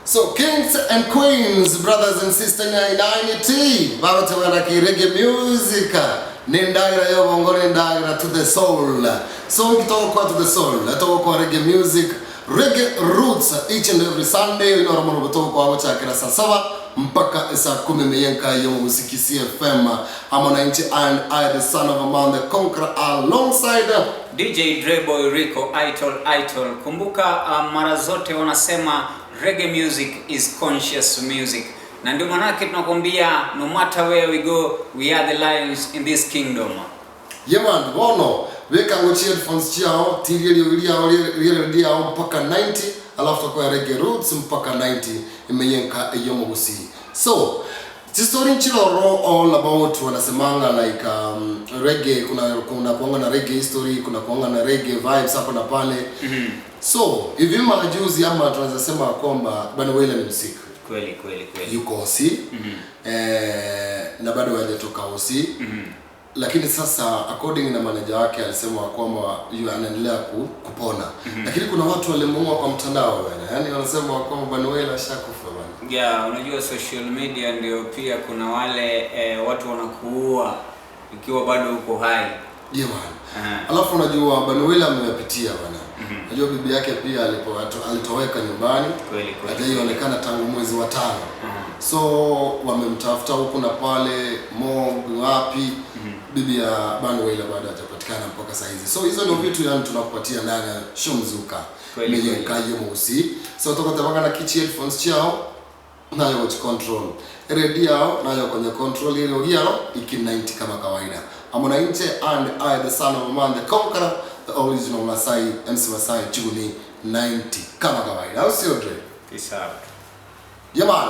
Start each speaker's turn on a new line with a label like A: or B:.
A: So kings and queens, brothers and sisters in INT, barote wana ki reggae music. Nindagira yo bongo nindagira to the soul. So ukitoka to the soul, atoka kwa reggae music, reggae roots each and every Sunday inaromo kutoka kwa wacha kila saa 7 mpaka saa 10 meyenka yo muziki CFM. I'm on INT and I the son of a man the conqueror alongside
B: DJ Dreboy Rico Itol. Kumbuka mara zote wanasema reggae music is conscious music. Na ndio manake tunakwambia no matter where we go, we are the lions in this kingdom.
A: Yeah man, wono weka ngochi headphones chao tirio dia mpaka 90 alafu kwa reggae roots mpaka 90 imeyenka eyomo gusi. So this story chiloro all about wanasemanga like reggae, kuna kuanga na reggae history, kuna kuanga na reggae vibes hapa na pale. So hivi majuzi ama tunaweza sema kwamba Banwell ni msiki
B: kweli
A: yuko Osi na bado hajatoka Osi. Lakini sasa according na manager wake alisema kwamba anaendelea kupona. Lakini kuna watu walimuua kwa mtandao bwana. Yaani wanasema kwamba Banwell ashakufa bwana.
B: Yeah, unajua social media ndio pia kuna wale watu wanakuua ikiwa bado uko hai.
A: Yeah man. Alafu unajua Banwell ameyapitia bwana. Unajua bibi yake pia alitoweka nyumbani.
B: Kweli.
A: Hajaonekana tangu mwezi wa 5. So wamemtafuta huko na pale Mong wapi. Bibi ya Banwell bado hajapatikana mpaka saa hizi. So hizo ndio vitu yani tunakupatia ndani ya show Mzuka. Meyenka yo musi. So tokotebanga na kichi headphones chao nayo watch control. Radio yao nayo kwenye control ile yao iki 90 kama kawaida. I'm on INT and I the son of a man the conqueror, the original Masai MC Masai Juni 90 kama kawaida. Au sio Dre?
B: Peace out.
A: Yeah man.